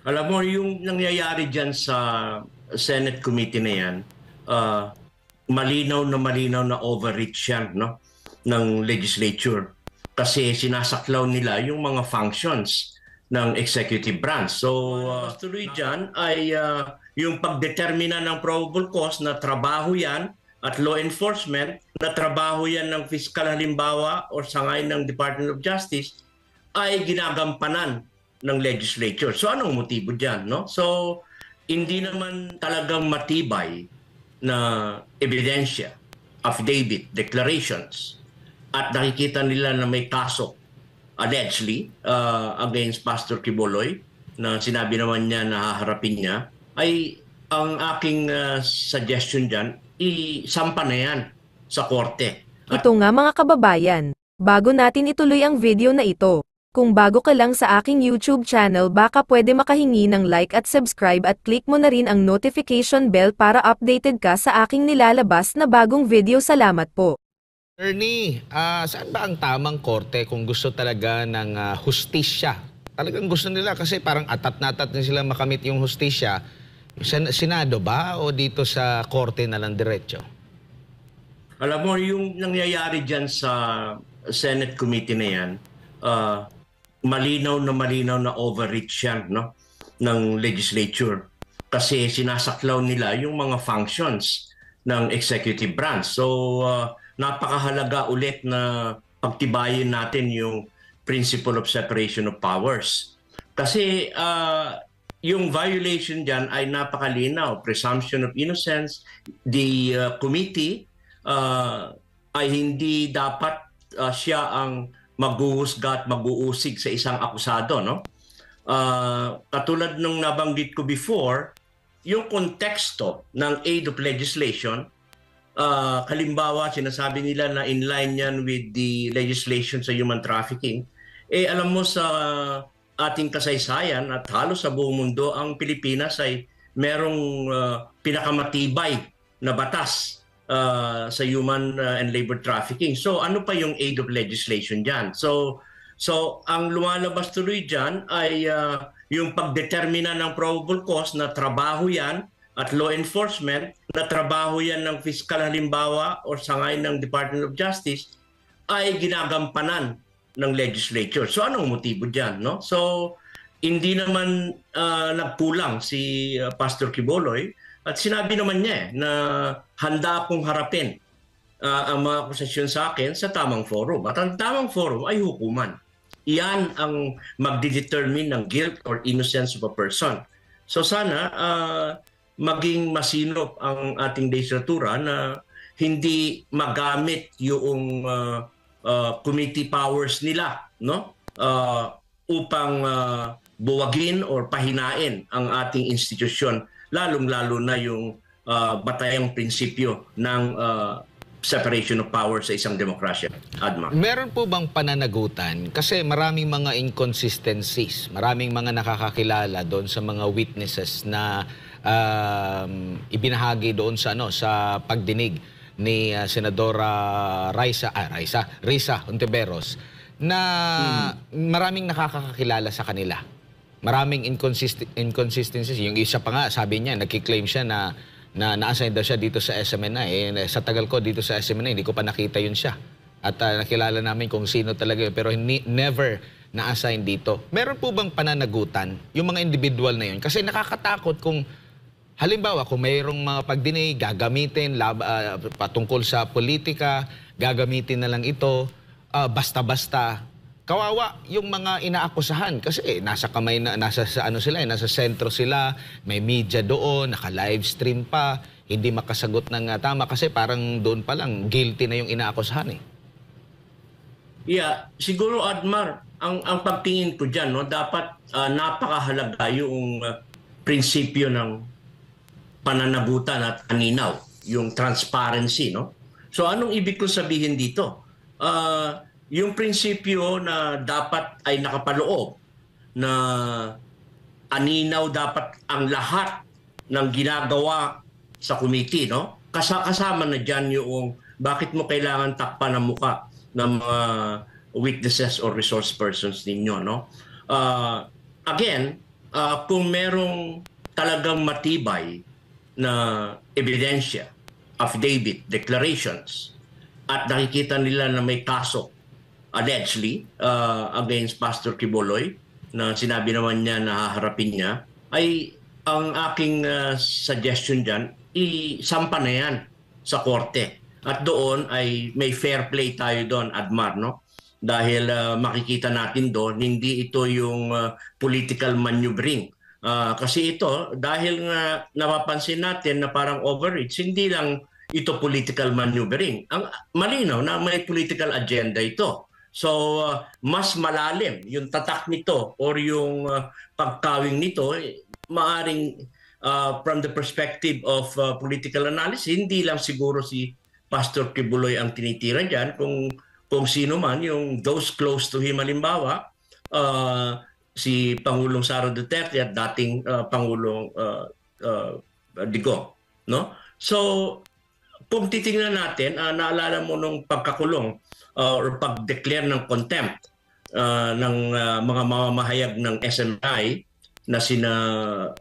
Alam mo, yung nangyayari dyan sa Senate committee na yan, ah, malinaw na overreach yan, no? Ng legislature. Kasi sinasaklaw nila yung mga functions ng executive branch. So, tuloy dyan ay yung pagdetermina ng probable cause na trabaho yan at law enforcement, na trabaho yan ng fiscal halimbawa o sangay ng Department of Justice, ay ginagampanan ng legislature. So anong motibo diyan, no? So hindi naman talagang matibay na ebidensya, affidavit, declarations, at nakikita nila na may kaso allegedly against Pastor Quiboloy na sinabi naman niya na haharapin niya, ay ang aking suggestion dyan, isampa na yan sa korte. Ito nga mga kababayan, bago natin ituloy ang video na ito, kung bago ka lang sa aking YouTube channel baka pwede makahingi ng like at subscribe at click mo na rin ang notification bell para updated ka sa aking nilalabas na bagong video. Salamat po. Ernie, saan ba ang tamang korte kung gusto talaga ng hustisya? Talagang gusto nila kasi parang atat na sila makamit yung hustisya. Senado ba o dito sa korte na lang diretso? Alam mo, yung nangyayari dyan sa Senate committee na yan, malinaw na overreach yan, no? Ng legislature. Kasi sinasaklaw nila yung mga functions ng executive branch. So, napakahalaga ulit na pagtibayin natin yung principle of separation of powers. Kasi yung violation dyan ay napakalinaw. Presumption of innocence. The committee ay hindi dapat siya ang maghuhusga at mag-uusig sa isang akusado, no? Katulad nung nabanggit ko before, yung konteksto ng aid of legislation, halimbawa sinasabi nila na in line yan with the legislation sa human trafficking, alam mo sa ating kasaysayan at halos sa buong mundo, ang Pilipinas ay merong pinakamatibay na batas sa human and labor trafficking. So ano pa yung aid of legislation dyan? So ang lumalabas tuloy dyan ay yung pagdetermina ng probable cause na trabaho yan at law enforcement, na trabaho yan ng fiscal halimbawa o sangay ng Department of Justice, ay ginagampanan ng legislature. So anong motibo dyan, no? So hindi naman nagkulang si Pastor Quiboloy at sinabi naman niya na handa akong harapin ang mga akusasyon sa akin sa tamang forum. At ang tamang forum ay hukuman. Iyan ang magdidetermine ng guilt or innocence of a person. So sana maging masinop ang ating legislatura na hindi magamit yung committee powers nila, no? Upang buwagin or pahinain ang ating institusyon, lalong-lalo na yung batayang prinsipyo ng separation of power sa isang demokrasya. Adma. Meron po bang pananagutan? Kasi maraming mga inconsistencies, maraming mga nakakakilala doon sa mga witnesses na ibinahagi doon sa sa pagdinig ni Senadora Risa Hontiveros na maraming nakakakilala sa kanila. Maraming inconsistencies. Yung isa pa nga, sabi niya, nagkiklaim siya na na-assign daw siya dito sa SMNI. Sa tagal ko dito sa SMNI, hindi ko pa nakita yun siya. At nakilala namin kung sino talaga yun, pero never na-assign dito. Meron po bang pananagutan yung mga individual na yun? Kasi nakakatakot kung, halimbawa, kung mayroong mga pagdinig, gagamitin patungkol sa politika, gagamitin na lang ito, basta-basta. Kawawa yung mga inaakusahan kasi nasa kamay na, nasa sentro sila, may media doon, naka-live stream pa, hindi makasagot ng tama kasi parang doon pa lang guilty na yung inaakusahan . Yeah, siguro Admar, ang pagtingin ko diyan, no, dapat napakahalaga yung prinsipyo ng pananagutan at aninaw, yung transparency, no? So anong ibig ko sabihin dito? Yung prinsipyo na dapat ay nakapaloob na aninaw dapat ang lahat ng ginagawa sa committee, no? Kasama na diyan yung bakit mo kailangan takpan ng muka ng mga witnesses or resource persons ninyo, no? Again, kung merong talagang matibay na ebidensya, affidavit, declarations, at nakikita nila na may kaso allegedly against Pastor Quiboloy na sinabi naman niya na haharapin niya, ay ang aking suggestion dyan, isampa na yan sa korte. At doon ay may fair play tayo doon, Admar, no? Dahil makikita natin doon, hindi ito yung political maneuvering. Kasi ito, dahil nga napapansin natin na parang overreach, hindi lang ito political maneuvering. Ang malinaw na may political agenda ito. So, mas malalim yung tatak nito or yung pagkawing nito, maaring from the perspective of political analysis, hindi lang siguro si Pastor Quiboloy ang tinitira dyan, kung sino man, yung those close to him, halimbawa, si Pangulong Sara Duterte at dating Pangulong Digong. No? So, kung titingnan natin, naalala mo nung pagkakulong or pag-declare ng contempt ng mga mamamahayag ng SMI na sina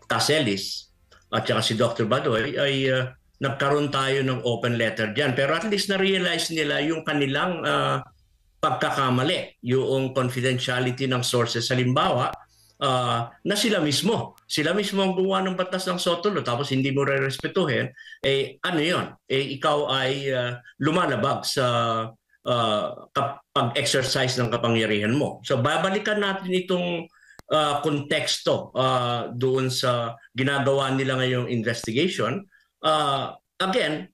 Caselis at saka si Dr. Badoy, ay nagkaroon tayo ng open letter dyan. Pero at least na-realize nila yung kanilang pagkakamali, yung confidentiality ng sources. Halimbawa, na sila mismo ang gumawa ng batas ng Sotolo tapos hindi mo re-respetuhin, ano yun? Ikaw ay lumalabag sa pag-exercise ng kapangyarihan mo. So babalikan natin itong konteksto doon sa ginagawa nila ngayong investigation. Again,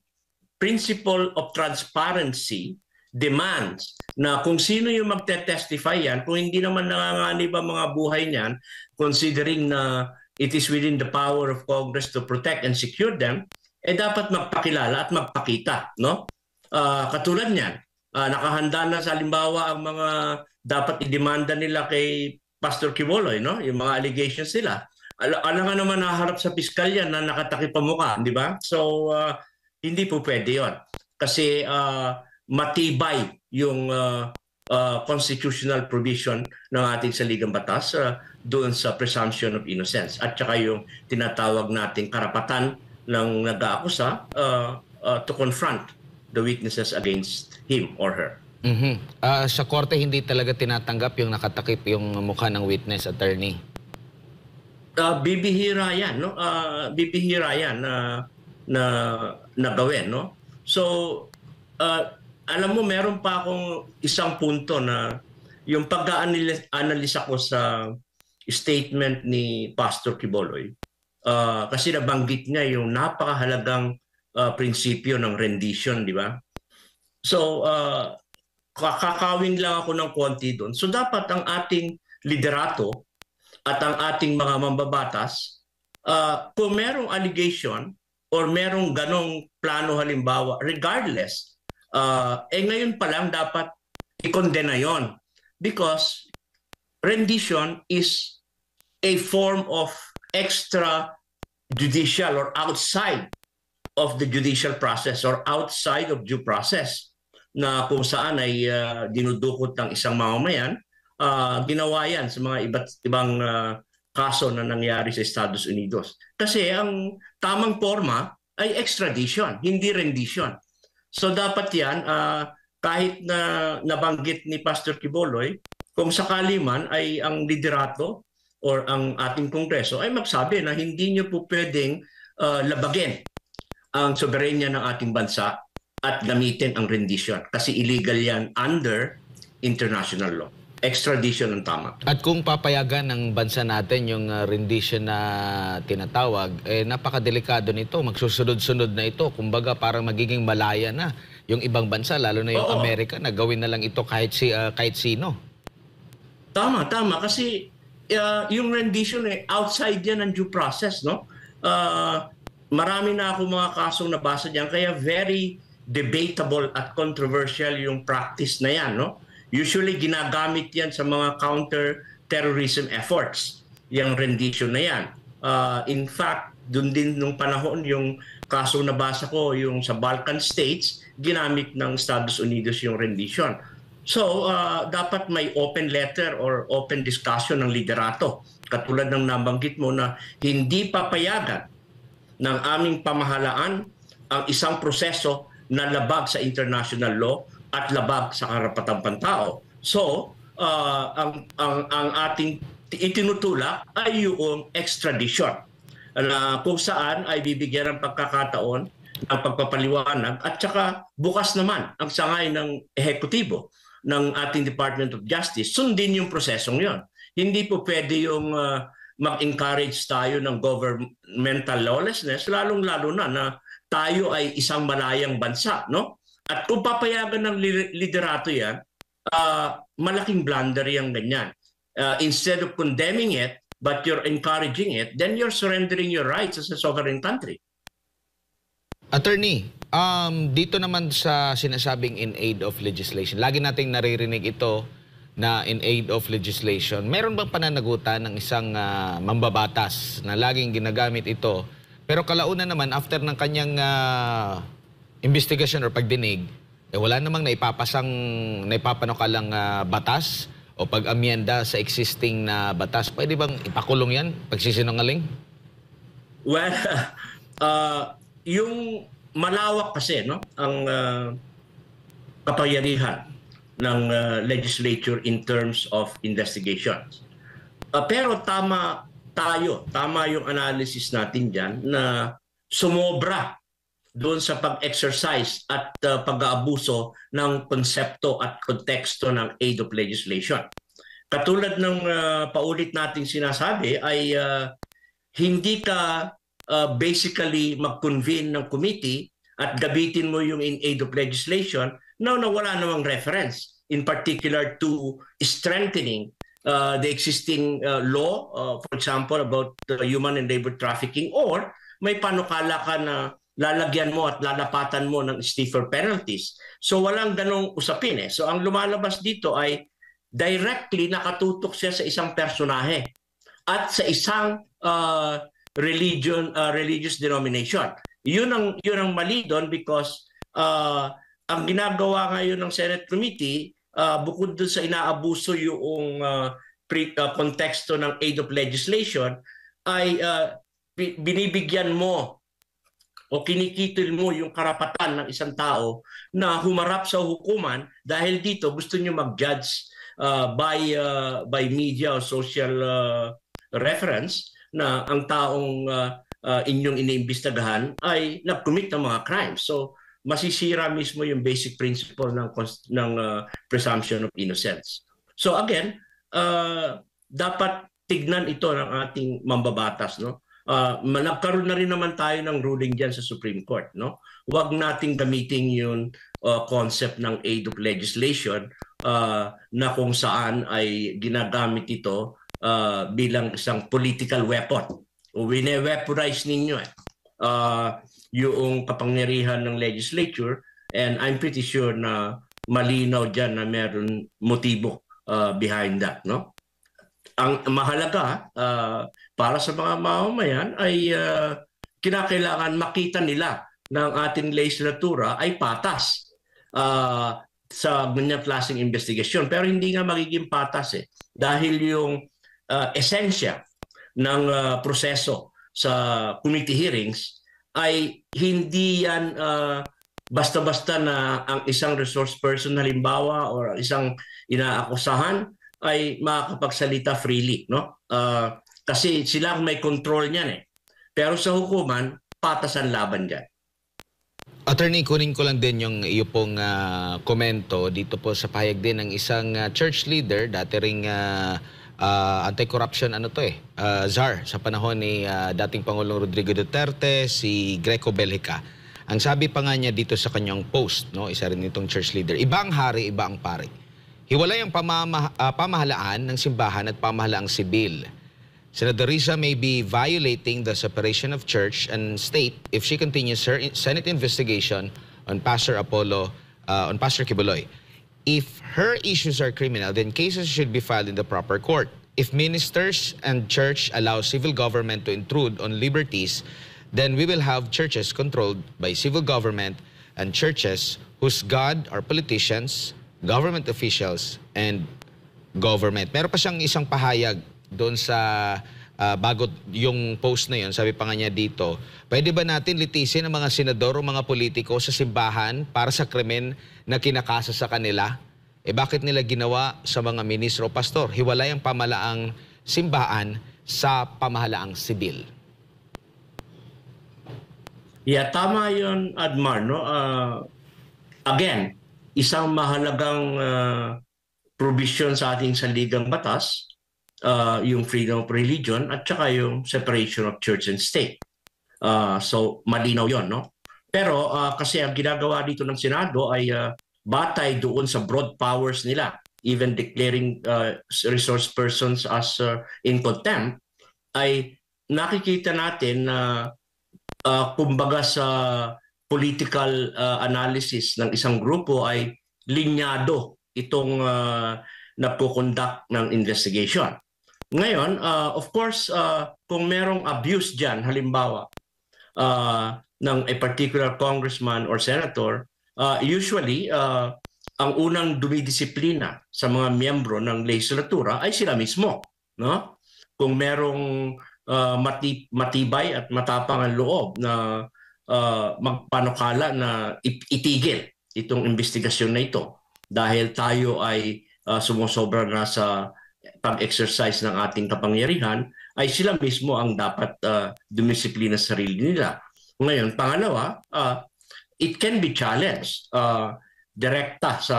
principle of transparency demands na kung sino yung magte-testify yan, kung hindi naman nanganganib ang mga buhay niyan, considering na it is within the power of Congress to protect and secure them, dapat magpakilala at magpakita. No? Katulad niyan, nakahanda na sa halimbawa ang mga dapat idemanda nila kay Pastor Quiboloy, no? Yung mga allegations nila. Alam nga naman naharap sa piskalya na nakatakip ang mukha, di ba? So, hindi po pwede yun. Kasi matibay yung constitutional provision ng ating saligang batas doon sa presumption of innocence at saka yung tinatawag nating karapatan ng nag-aakusa to confront the witnesses against him or her. Sa korte hindi talaga tinatanggap yung nakatakip yung mukha ng witness, attorney? Bibihira yan, no? Bibihira yan na gawin, no? So, alam mo, meron pa akong isang punto na yung pag-analisa ko sa statement ni Pastor Quiboloy, kasi nabanggit niya yung napakahalagang prinsipyo ng rendition, di ba? So, kakawin lang ako ng konti doon. So, dapat ang ating liderato at ang ating mga mambabatas, kung merong allegation or merong ganong plano halimbawa, regardless, ngayon pa lang dapat i-condemn na yon. Because rendition is a form of extrajudicial or outside of the judicial process or outside of due process na kung saan ay dinudukot ng isang mamamayan. Ginawa yan sa mga iba't ibang kaso na nangyari sa Estados Unidos. Kasi ang tamang forma ay extradition, hindi rendition. So dapat yan, kahit na nabanggit ni Pastor Quiboloy, kung sakali man ay ang liderato or ang ating kongreso ay magsabi na hindi nyo po pwedeng labagin ang soberenya ng ating bansa at gamitin ang rendition. Kasi illegal yan under international law. Extradition ang tama. At kung papayagan ng bansa natin yung rendition na tinatawag, napakadelikado nito. Magsusunod-sunod na ito. Kumbaga parang magiging malaya na yung ibang bansa, lalo na yung Amerika, na gawin na lang ito kahit sino. Tama. Kasi yung rendition outside yan ng due process, no? Marami na ako mga kasong nabasa diyan, kaya very debatable at controversial yung practice na yan, no? Usually ginagamit yan sa mga counter-terrorism efforts, yung rendition na yan. In fact, dun din nung panahon yung kaso nabasa ko, yung sa Balkan States, ginamit ng Estados Unidos yung rendition. So, dapat may open letter or open discussion ng liderato katulad ng nabanggit mo na hindi papayagan ng aming pamahalaan ang isang proseso na labag sa international law at labag sa karapatang pantao. So, ang ating itinutulak ay yung extradition na kung saan ay bibigyan ng pagkakataon ng pagpapaliwanag at saka bukas naman ang sangay ng ehekutibo ng ating Department of Justice, sundin yung prosesong yon. Hindi po pwede yung mag-encourage tayo ng governmental lawlessness, lalong-lalo na tayo ay isang malayang bansa, no? At kung papayagan ng liderato yan, malaking blunder yung ganyan. Instead of condemning it, but you're encouraging it, then you're surrendering your rights as a sovereign country. Attorney, dito naman sa sinasabing in aid of legislation, lagi nating naririnig ito na in aid of legislation. Meron bang pananagutan ng isang mambabatas na laging ginagamit ito? Pero kalaunan naman, after ng kanyang investigasyon or pagdinig, wala namang naipapanukalang batas o pag-amyenda sa existing na batas. Pwede bang ipakulong yan? Pagsisinungaling? Well, yung malawak kasi, no, ang kapangyarihan ng legislature in terms of investigations. Pero tama yung analysis natin dyan na sumobra doon sa pag-exercise at pag-aabuso ng konsepto at konteksto ng aid of legislation. Katulad ng paulit nating sinasabi ay hindi ka basically mag-convene ng committee at gabitin mo yung in aid of legislation na wala namang reference, in particular to strengthening the existing law, for example, about human and labor trafficking, or may panukala ka na lalagyan mo at lalapatan mo ng stiffer penalties. So walang ganong usapin eh. So ang lumalabas dito ay directly nakatutok siya sa isang personahe at sa isang religious denomination. Yun ang mali doon because ang ginagawa ngayon ng Senate Committee, bukod doon sa inaabuso yung konteksto ng aid of legislation, ay binibigyan mo o kinikitil mo yung karapatan ng isang tao na humarap sa hukuman dahil dito gusto nyo mag-judge by media o social reference na ang taong inyong iniimbestagahan ay nag-commit ng mga crimes. So masisira mismo yung basic principle ng presumption of innocence. So again, dapat tignan ito ng ating mambabatas, no? Nagkaroon na rin naman tayo ng ruling diyan sa Supreme Court, no? Huwag nating gamitin yung concept ng aid of legislation na kung saan ay ginagamit ito bilang isang political weapon. Wine-weaponize ninyo yung kapangyarihan ng legislature, and I'm pretty sure na malinaw dyan na meron motibo behind that, no? Ang mahalaga para sa mga mamamayan ay kinakailangan makita nila ng ating legislatura ay patas sa ganyang klaseng investigasyon. Pero hindi nga magiging patas dahil yung esensya ng proseso sa committee hearings ay hindi yan basta-basta na ang isang resource person halimbawa or isang inaakusahan ay makakapagsalita freely, no? Kasi sila may control niyan Pero sa hukuman, patas ang laban diyan. Attorney, kunin ko lang din yung iyo pong komento dito po sa pahayag din ng isang church leader, dati ring anti-corruption czar sa panahon ni dating Pangulong Rodrigo Duterte, si Greco Belhica. Ang sabi pa nga niya dito sa kanyang post, no, isa rin itong church leader, iba ang hari, iba ang pari. Hiwalay ang pamahalaan ng simbahan at pamahalaang sibil. Senator Risa may be violating the separation of church and state if she continues her Senate investigation on Pastor Quiboloy. If her issues are criminal, then cases should be filed in the proper court. If ministers and church allow civil government to intrude on liberties, then we will have churches controlled by civil government and churches whose God are politicians, government officials, and government. Meron pa siyang isang pahayag doon sa bago yung post na yun, sabi pa nga niya dito, pwede ba natin litisin ang mga senador o mga politiko sa simbahan para sa krimen na kinakasa sa kanila? Bakit nila ginawa sa mga ministro o pastor? Hiwalay ang pamahalaang simbahan sa pamahalaang sibil. Yeah, tama yun, Admar. No? Again, isang mahalagang provision sa ating saligang batas, yung freedom of religion at saka yung separation of church and state. So, malinaw yon, no? Pero kasi ang ginagawa dito ng Senado ay batay doon sa broad powers nila, even declaring resource persons as in contempt, ay nakikita natin na kumbaga sa political analysis ng isang grupo ay linyado itong napukonduct ng investigation. Ngayon, of course, kung merong abuse dyan, halimbawa, ng a particular congressman or senator, usually, ang unang dumidisiplina sa mga miyembro ng legislatura ay sila mismo. No? Kung merong matibay at matapang ang loob na magpanukala na itigil itong investigasyon na ito dahil tayo ay sumusobra na sa pag-exercise ng ating kapangyarihan, ay sila mismo ang dapat dumisiplina sa sarili nila. Ngayon, pangalawa, it can be challenged direkta sa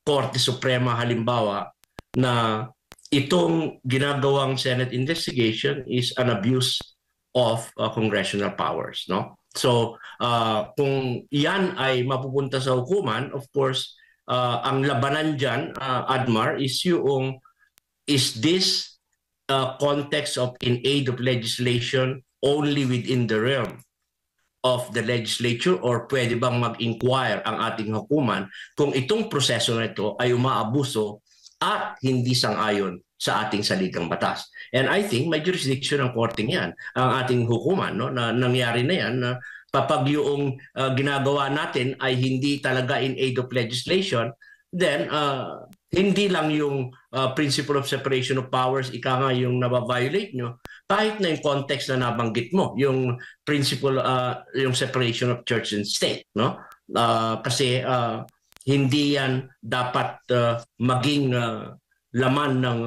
Korte Suprema halimbawa na itong ginagawang Senate investigation is an abuse of congressional powers, no? So, kung iyan ay mapupunta sa hukuman, of course, ang labanan dyan, Admar, is this context of in aid of legislation only within the realm of the legislature, or pwede bang mag-inquire ang ating hukuman kung itong proseso na ito ay umaabuso at hindi sang-ayon sa ating saligang batas. And I think may jurisdiction ng korteng yan, ang ating hukuman, no, na nangyari na yan, na kapag yung ginagawa natin ay hindi talaga in aid of legislation, then hindi lang yung principle of separation of powers, ika nga yung nababiolate nyo, kahit na yung context na nabanggit mo, yung principle, yung separation of church and state, no? Kasi hindi yan dapat maging laman ng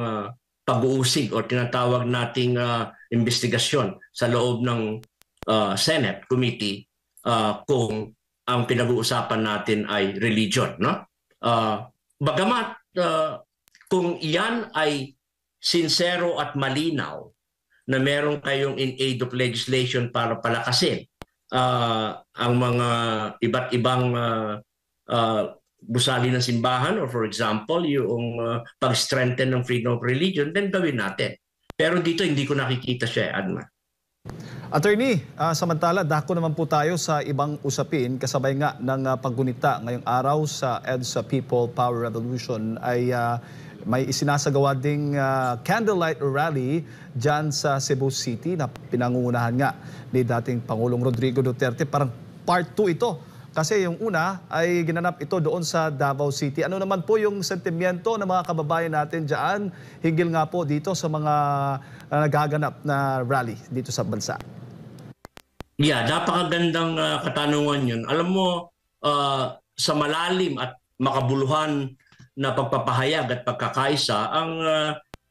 pag-uusig o tinatawag nating investigasyon sa loob ng Senate Committee kung ang pinag-uusapan natin ay religion, no? Bagamat kung iyan ay sincero at malinaw na meron kayong in aid of legislation para palakasin ang mga iba't ibang gusali ng simbahan, or for example, yung pag-strengthen ng freedom of religion, then gawin natin. Pero dito hindi ko nakikita siya, Adma. Attorney, samantala, dako naman po tayo sa ibang usapin. Kasabay nga ng paggunita ngayong araw sa EDSA People Power Revolution ay may isinasagawa ding candlelight rally dyan sa Cebu City na pinangungunahan nga ni dating Pangulong Rodrigo Duterte. Parang part 2 ito. Kasi yung una ay ginanap ito doon sa Davao City. Ano naman po yung sentimiento ng mga kababayan natin dyan hinggil nga po dito sa mga nagaganap na rally dito sa bansa? Yeah, napakagandang katanungan yun. Alam mo, sa malalim at makabuluhan na pagpapahayag at pagkakaisa, ang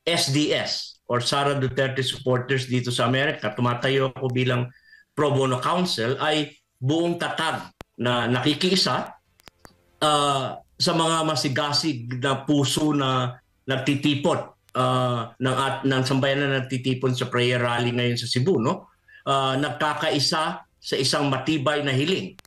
SDS or Sara Duterte supporters dito sa Amerika, tumatayo ako bilang pro bono counsel, ay buong tatag na nakikiisa sa mga masigasig na puso na nagtitipon ng sambayan na nagtitipon sa prayer rally ngayon sa Cebu, no? Nagkakaisa sa isang matibay na hiling.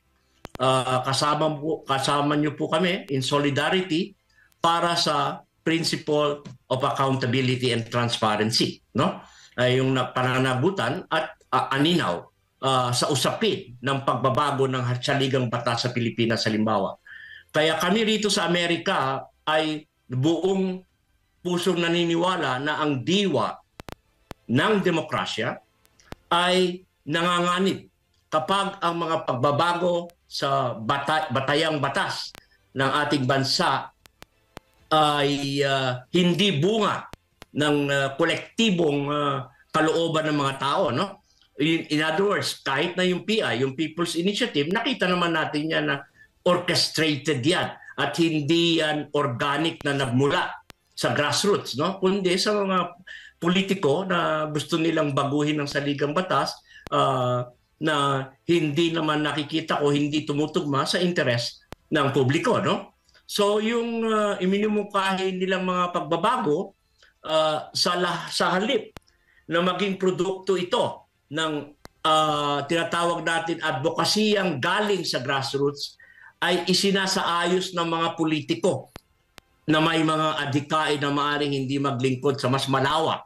Kasama niyo po kami in solidarity para sa principle of accountability and transparency, no? Yung pananagutan at aninaw sa usapin ng pagbabago ng saligang batas sa Pilipinas halimbawa. Kaya kami rito sa Amerika ay buong pusong naniniwala na ang diwa ng demokrasya ay nanganganib kapag ang mga pagbabago sa batayang batas ng ating bansa ay hindi bunga kolektibong kalooban ng mga tao, no? In other words, kahit na yung PI, yung People's Initiative, nakita naman natin yan na orchestrated yan at hindi yan organic na nagmula sa grassroots, no? Kundi sa mga politiko na gusto nilang baguhin ng saligang batas na hindi naman nakikita o hindi tumutugma sa interes ng publiko, no? So yung iminumungkahi nilang mga pagbabago sa halip na maging produkto ito ng tinatawag natin advokasiyang galing sa grassroots ay isinasaayos ng mga politiko na may mga adhikain na maaaring hindi maglingkod sa mas malawak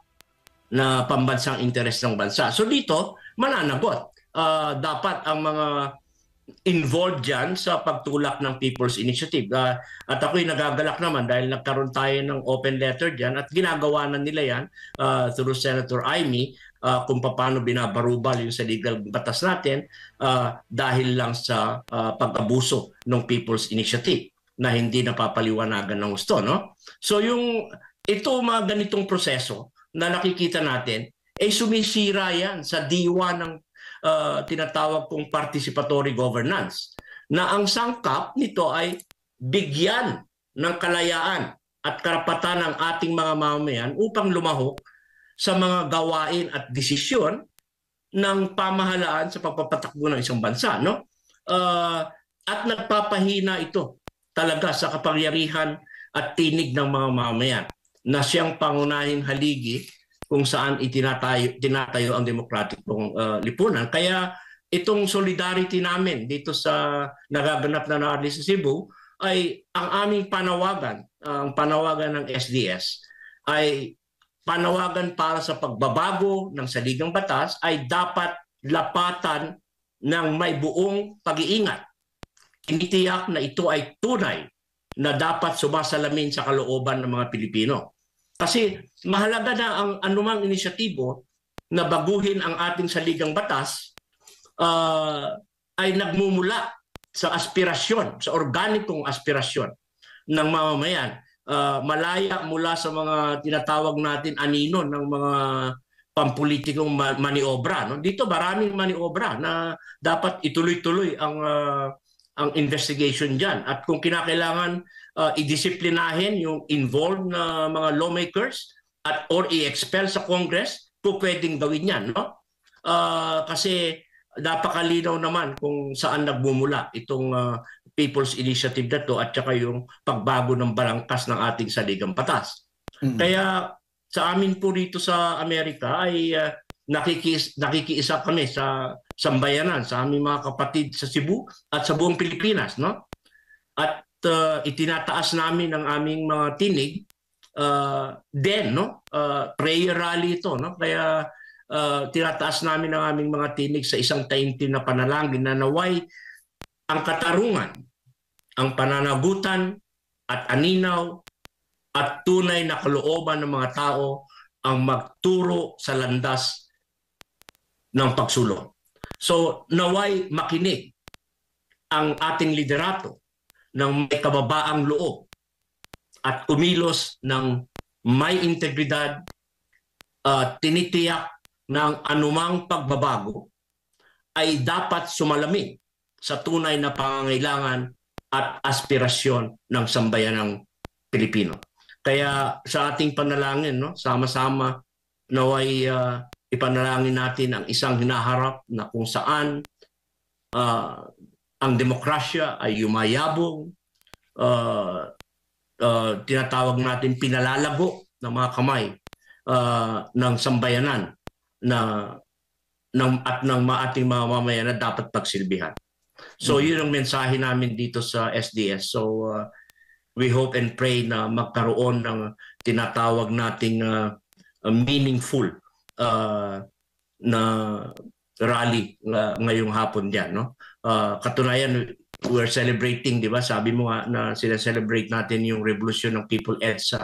na pambansang interes ng bansa. So dito, mananagot. Dapat ang mga involved dyan sa pagtulak ng People's Initiative. At ako'y nagagalak naman dahil nagkaroon tayo ng open letter dyan at ginagawa na nila yan through Senator Amy kung paano binabarubal yung sa legal batas natin dahil lang sa pag-abuso ng People's Initiative na hindi napapaliwanagan ng gusto, no? So ito mga ganitong proseso na nakikita natin ay sumisira yan sa diwa ng tinatawag kong participatory governance na ang sangkap nito ay bigyan ng kalayaan at karapatan ng ating mga mamamayan upang lumahok sa mga gawain at desisyon ng pamahalaan sa pagpapatakbo ng isang bansa, no? At nagpapahina ito talaga sa kapangyarihan at tinig ng mga mamamayan na siyang pangunahing haligi kung saan tinatayo ang demokratikong lipunan. Kaya itong solidarity namin dito sa nagaganap na rally sa Cebu ay ang aming panawagan, ang panawagan ng SDS ay panawagan para sa pagbabago ng saligang batas ay dapat lapatan ng may buong pag-iingat. Tinitiyak na ito ay tunay na dapat sumasalamin sa kalooban ng mga Pilipino. Kasi mahalaga na ang anumang inisyatibo na baguhin ang ating saligang batas ay nagmumula sa aspirasyon, sa organikong aspirasyon ng mamamayan. Malaya mula sa mga tinatawag natin anino ng mga pampulitikong maniobra. No? Dito maraming maniobra na dapat ituloy-tuloy ang investigation dyan. At kung kinakailangan idisiplinahin yung involved na mga lawmakers or i-expel sa Congress, kung pwedeng gawin yan. No? Kasi napakalinaw naman kung saan nagmumula itong People's Initiative na to at saka yung pagbago ng balangkas ng ating saligang batas. Kaya sa amin po rito sa Amerika ay nakikiisa kami sa sambayanan, sa aming mga kapatid sa Cebu at sa buong Pilipinas. No? At itinataas namin ang aming mga tinig no? Prayer rally ito. No? Kaya tinataas namin ang aming mga tinig sa isang taimtim na panalangin na naway ang katarungan, ang pananagutan at aninaw at tunay na kalooban ng mga tao ang magturo sa landas ng pagsulong. So naway makinig ang ating liderato ng may kababaang loob at kumilos ng may integridad, tinitiyak ng anumang pagbabago ay dapat sumalamin sa tunay na pangangailangan at aspirasyon ng sambayanang Pilipino. Kaya sa ating panalangin, no, sama-sama naway ipanalangin natin ang isang hinaharap na kung saan ang demokrasya ay yumayabong, tinatawag natin pinalalago ng mga kamay ng sambayanan at ng ating mga mamamayan na dapat pagsilbihan. So yun ang mensahe namin dito sa SDS. So we hope and pray na magkaroon ng tinatawag nating meaningful na rally ngayong hapon diyan, no? Katunayan we're celebrating, di ba? Sabi mo nga na sila-celebrate natin yung revolution ng People EDSA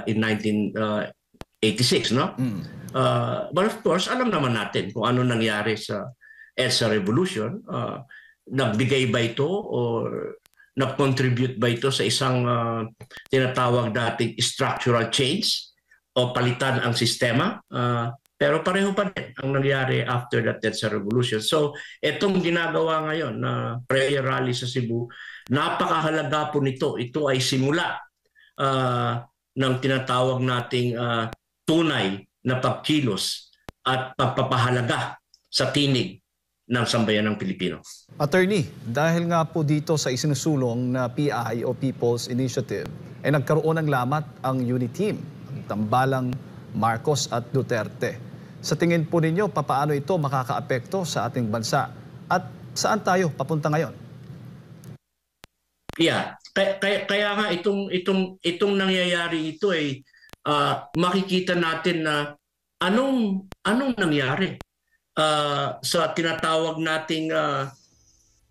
in 1986, no? But of course, alam naman natin kung ano nangyari sa EDSA revolution. Nagbigay ba ito or nag-contribute ba ito sa isang tinatawag nating structural change o palitan ang sistema. Pero pareho pa din ang nangyari after that EDSA revolution. So itong ginagawa ngayon na prayer rally sa Cebu, napakahalaga po nito. Ito ay simula ng tinatawag nating tunay na pagkilos at pagpapahalaga sa tinig ng sambayanang Pilipino. Attorney, dahil nga po dito sa isinusulong na PI o People's Initiative, ay nagkaroon ng lamat ang unit team, ang tambalang Marcos at Duterte. Sa tingin po ninyo, papaano ito makakaapekto sa ating bansa? At saan tayo papunta ngayon? Yeah, kaya nga itong nangyayari ito ay makikita natin na anong nangyari sa tinatawag nating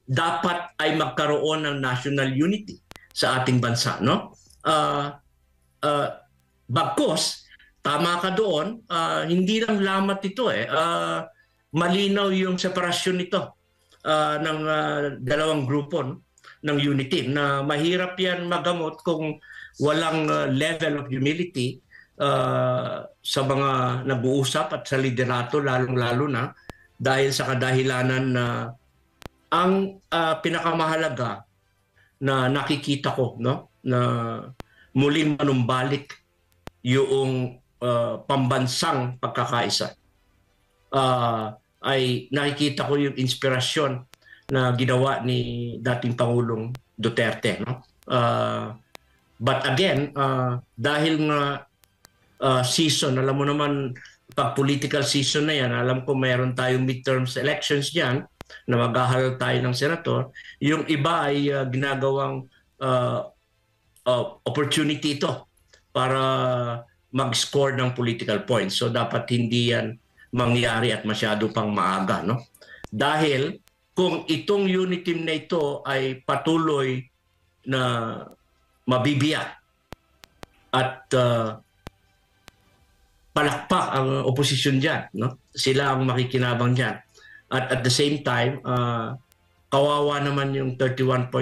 dapat ay magkaroon ng national unity sa ating bansa, no? Bagkus, tama ka doon, hindi lang lamat ito malinaw yung separasyon nito ng dalawang grupo, no? Ng unity na mahirap yan magamot kung walang level of humility sa mga nag-uusap at sa liderato, lalong-lalo na dahil sa kadahilanan na ang pinakamahalaga na nakikita ko, no, na muling manumbalik yung pambansang pagkakaisa, ay nakikita ko yung inspirasyon na ginawa ni dating Pangulong Duterte, no? But again, dahil nga season, alam mo naman, pag political season na yan, alam ko mayroon tayong midterms elections dyan na maghahal tayo ng senator. Yung iba ay ginagawang opportunity ito para mag-score ng political points. So dapat hindi yan mangyari at masyado pang maaga, no? Dahil kung itong unit team na ito ay patuloy na mabibiyak at palakpak ang oposisyon dyan, no? Sila ang makikinabang dyan. At the same time, kawawa naman yung 31.5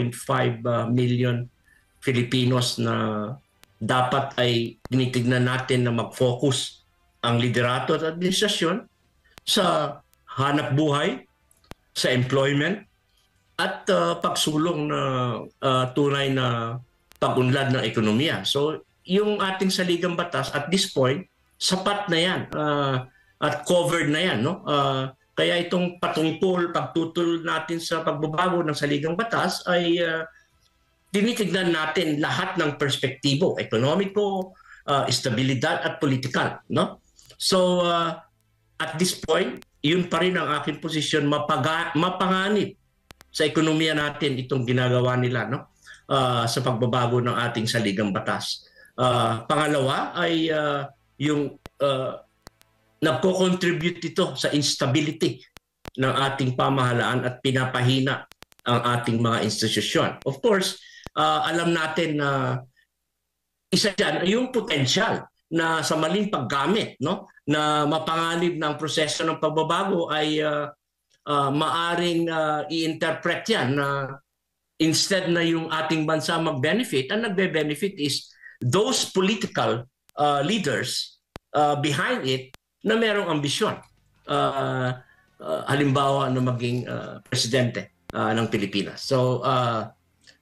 million Filipinos na dapat ay tinitignan natin na mag-focus ang liderato at administrasyon sa hanap buhay, sa employment, at pagsulong na tunay na pag-unlad ng ekonomiya. So yung ating saligang batas at this point, sapat na yan at covered na yan, no? Kaya itong pagtutol natin sa pagbabago ng saligang batas ay tinitignan natin lahat ng perspektibo, ekonomiko, estabilidad at politikal, no? So at this point, yun pa rin ang aking posisyon, mapanganib sa ekonomiya natin itong ginagawa nila, no? Sa pagbabago ng ating saligang batas. Pangalawa ay yung nagko-contribute ito sa instability ng ating pamahalaan at pinapahina ang ating mga institusyon. Of course, alam natin na isa dyan yung potential na sa maling paggamit, no, na mapanganib ng proseso ng pagbabago ay maaring i-interpret yan na instead na yung ating bansa mag-benefit, ang nagbe-benefit is those political leaders behind it na merong ambisyon. Halimbawa na maging presidente ng Pilipinas. So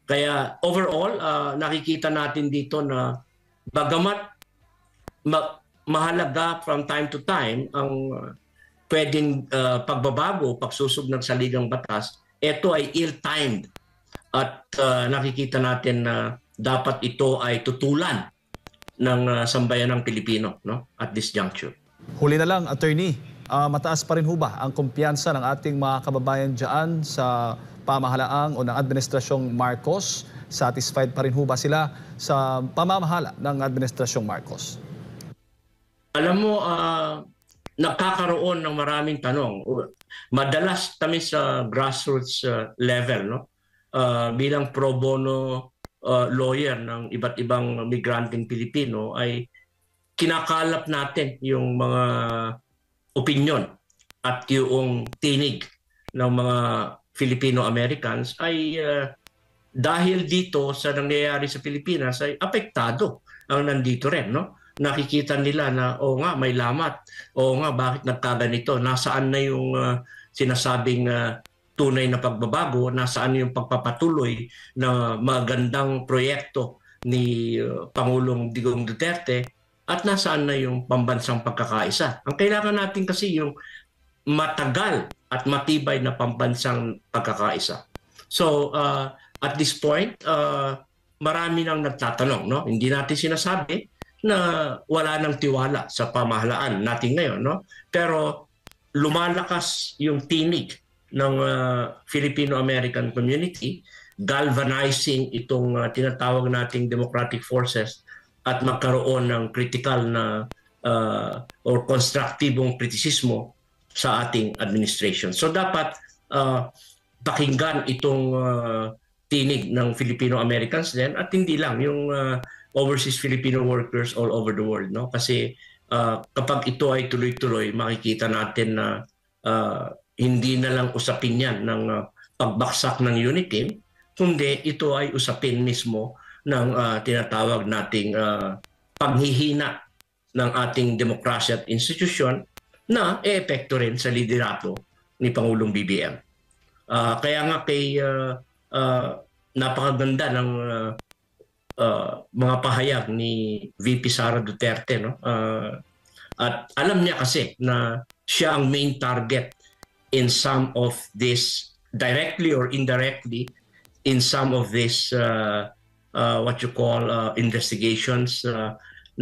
kaya overall, nakikita natin dito na bagamat mahalaga from time to time ang pwedeng pagbabago, pagsusog ng saligang batas, ito ay ill-timed at nakikita natin na dapat ito ay tutulan ng sambayanang Pilipino, no, at this juncture. Huli na lang, Attorney, mataas pa rin ho ba ang kumpiyansa ng ating mga kababayan dyan sa pamahalaang o ng Administrasyong Marcos? Satisfied pa rin ho ba sila sa pamamahala ng Administrasyong Marcos? Alam mo, nakakaroon ng maraming tanong. Madalas kami sa grassroots level, no, bilang pro bono lawyer ng iba't ibang migranteng Pilipino, ay kinakalap natin yung mga opinion at yung tinig ng mga Filipino-Americans ay dahil dito sa nangyayari sa Pilipinas ay apektado ang nandito rin, no? nakikita nila na nga may lamat, nga bakit nagkaganito, nasaan na yung sinasabing tunay na pagbabago, nasaan yung pagpapatuloy na magandang proyekto ni Pangulong Digong Duterte, at nasaan na yung pambansang pagkakaisa. Ang kailangan natin kasi yung matagal at matibay na pambansang pagkakaisa. So at this point, marami nang nagtatanong, no? Hindi natin sinasabi na wala nang tiwala sa pamahalaan natin ngayon, no? Pero lumalakas yung tinig ng Filipino-American community, galvanizing itong tinatawag nating democratic forces at magkaroon ng critical na or konstruktibong kritisismo sa ating administration. So dapat pakinggan itong tinig ng Filipino-Americans din, at hindi lang yung overseas Filipino workers all over the world, no? Kasi kapag ito ay tuloy-tuloy, makikita natin na hindi na lang usapin yan ng pagbaksak ng UNITIM, kundi ito ay usapin mismo ng tinatawag nating paghihina ng ating demokrasya at institusyon na epekto rin sa liderato ni Pangulong BBM. Kaya nga kay napakaganda ng mga pahayag ni VP Sara Duterte, no? At alam niya kasi na siya ang main target in some of this, directly or indirectly, in some of this what you call investigations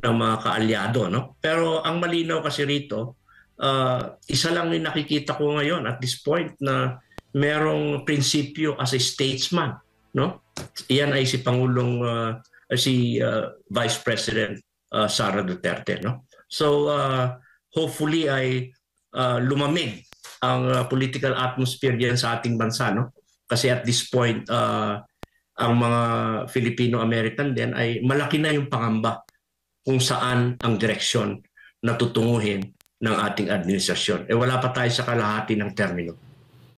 ng mga kaalyado, no? Pero ang malinaw kasi rito, isa lang yung nakikita ko ngayon at this point na merong prinsipyo as a statesman, no? Iyan ay si Pangulong si Vice President Sara Duterte, no? So hopefully ay lumamig ang political atmosphere diyan sa ating bansa, no? Kasi at this point ang mga Filipino-American din ay malaki na yung pangamba kung saan ang direksyon na tutunguhin ng ating administrasyon. Wala pa tayo sa kalahati ng termino.